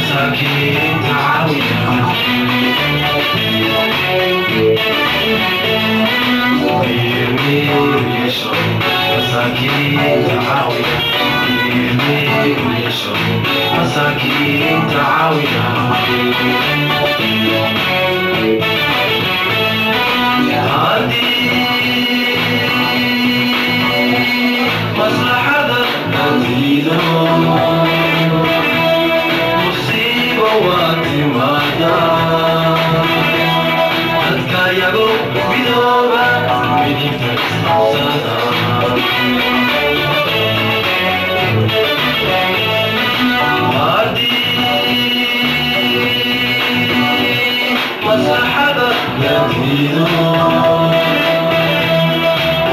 مساكين تعاوية يرمي ويشرب مساكين تعاوية يرمي ويشرب مساكين تعاوية هادي مصلحة نزيدو مصيبة واعتمادا أتكايبو بدوبة بديفت أفسادا هادي مصلحة نزيدو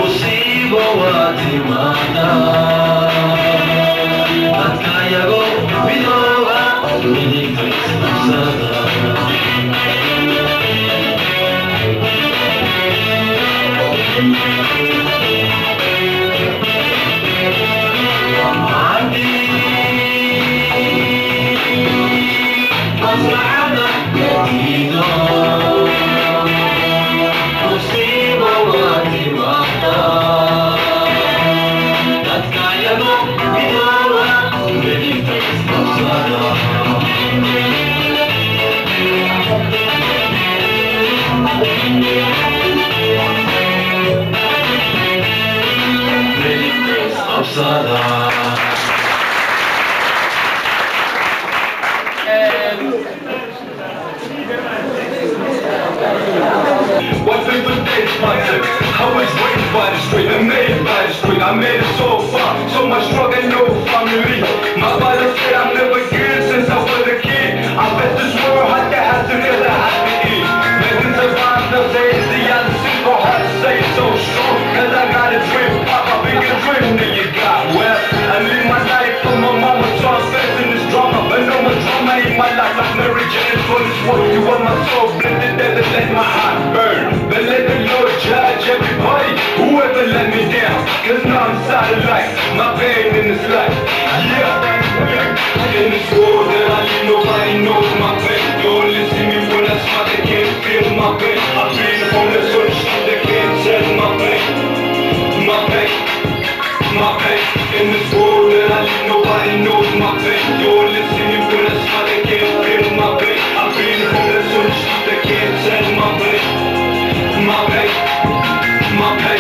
مصيبة واعتمادا أتكايبو بدوبة بديفت أفسادا I was raised by the street, I made it by the street, I made it so far, so much struggle, no family. My father said I'm never good since I was a kid. I bet this world had to have to feel I have to eat. Living survive the days, the other super hard to say so strong. Cause I got a dream, Papa, bigger dream than you got. Well, I live my life for my mama, so I'm facing this drama. But no more drama in my life, like Mary Jane for this world. You want my soul, blend the devil, let my heart burn. But let the Lord judge everybody, whoever let me down. Cause now I'm satellite, my pain in this life. Yeah, in this world that I live, nobody knows my pain. Don't listen to me when I smile, they can't feel my pain. I've been homeless on the street, they can't tell my pain. My pain, my pain. In this world that I live, nobody knows my pain. Don't listen to me when I smile, they can't feel my pain. I've been homeless on the street, they can't tell my pain. My pain, my pain.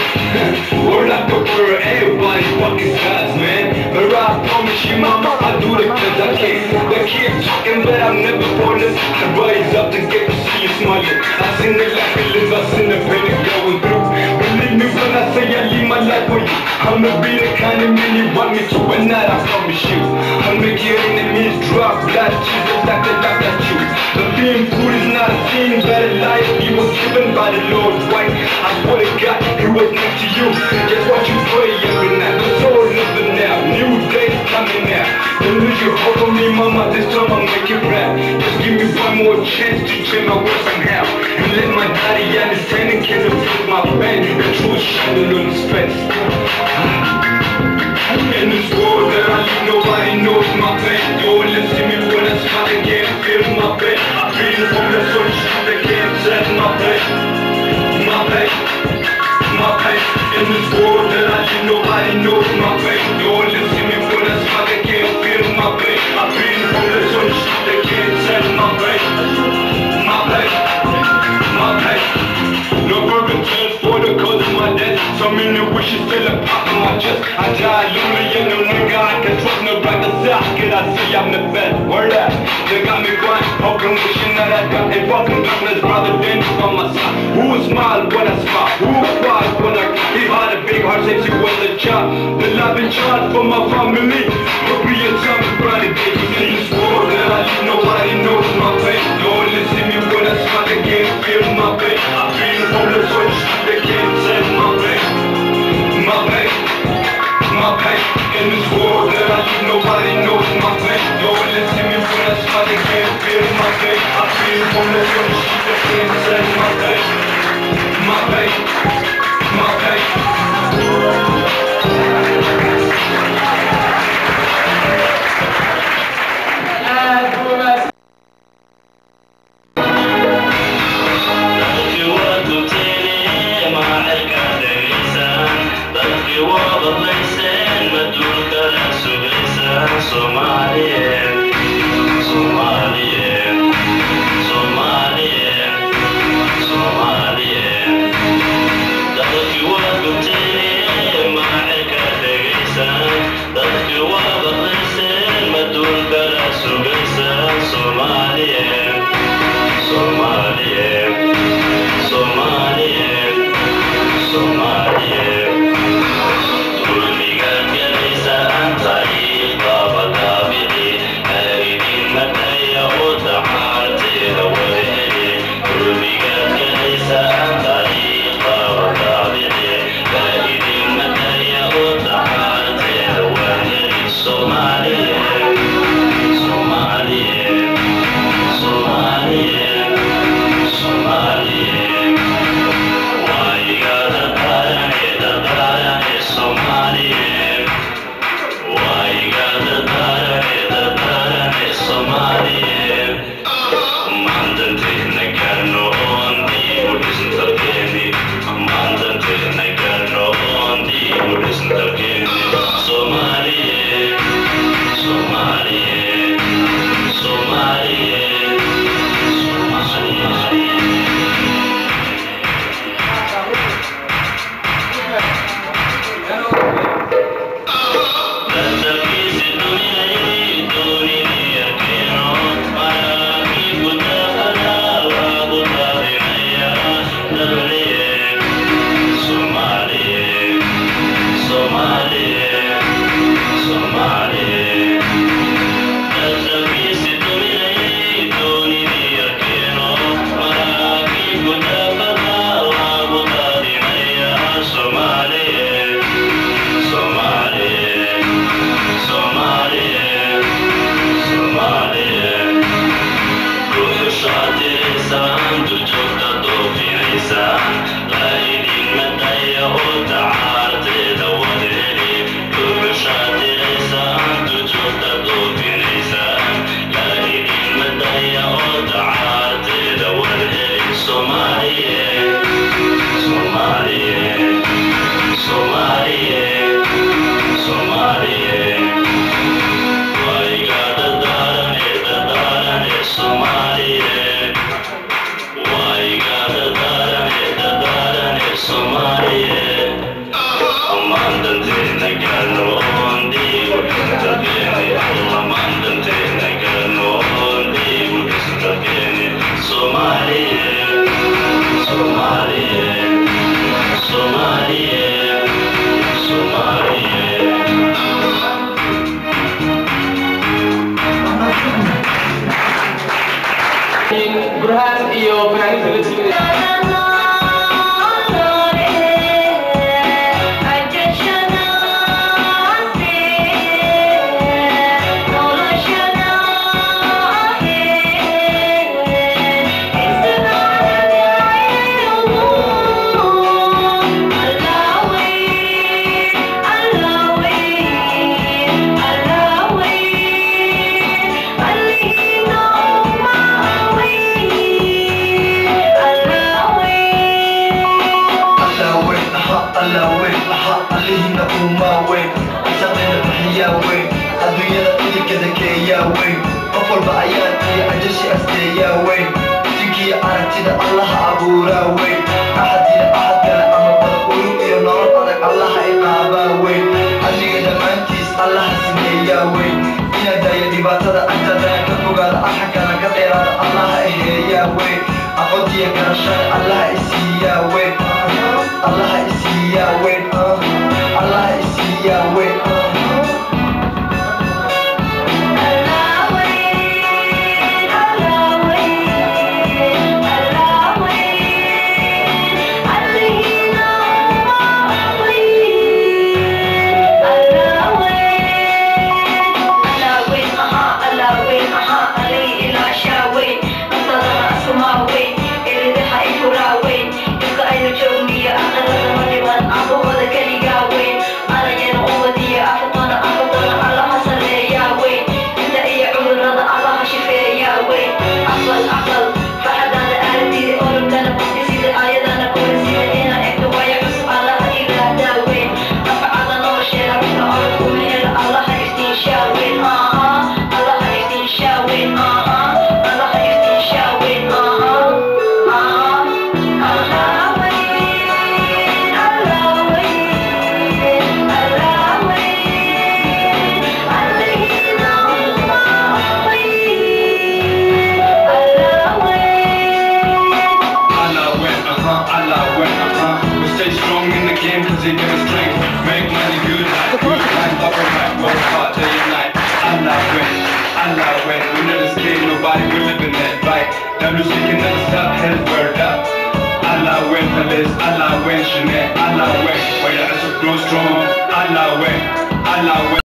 We're not good for everybody fucking sides, man. But I promise you, mama, I do it cause I can. They keep talking, but I'm never for this. I rise up to get to see you smiling. I seen the life we live, I seen the pain it's going through. Believe me when I say I leave my life for you. I'ma be the kind of man you want me to, and that I promise you. I'll make your enemies drop blood, Jesus, like they laugh at you. But being good is not a sin, but a life you was given by the Lord, right? I swear to God, He was next to you. Just what you pray every night. The soul living now, new days coming now. Don't lose your hope on me, mama. This time I'll make it rap. Just give me one more chance to change my words somehow, and let my daddy understand and can feel my pain. The truth shining on His face. In this world that I live, nobody knows my pain. Don't listen to me when I smile, they can't feel my pain. I've been homeless on the street, they can't tell my pain. My pain, my pain. In this world that I live, nobody knows my pain. Don't listen to me when I smile, they can't feel my pain. I've been homeless on the street, they can't tell my pain. My pain, my pain. No broken chance for the cause of my death. So many wishes still a pop in my chest. I die lonely and no nigga I can trust. No brother south, can I see I'm the best? Word up, they got me crying, hoping, wishing that I got a fucking darkness rather than on my side. Who smiled when I smile? Who cried when I cry? He had a big heart since he was a child. The love and child for my family will be a time of brighter days. In this world that I live, nobody knows my pain. Don't listen to me when I smile, they can't feel my pain. I've been homeless on the street, they can't tell my pain. My pain, my pain. In this world that I live, nobody knows my pain. Don't listen to me when I smile, they can't feel my pain. I've been homeless on the street, they can't tell my pain. My pain, my pain. iyo fanaaniinta la timid الله أبورا وين أحد كلا أما بقولوا يا نور أرك الله إقابا وين أجي دمانتيس الله سنيا وين إن دايا دي باتدا أنت دايا كفوغا أحكا نكتيرا الله إهيا وين أقضي كرشان الله إسيا وين الله إسيا وين الله إسيا وين Allah win, Chanel, Allah win, where your ass grow strong, Allah win.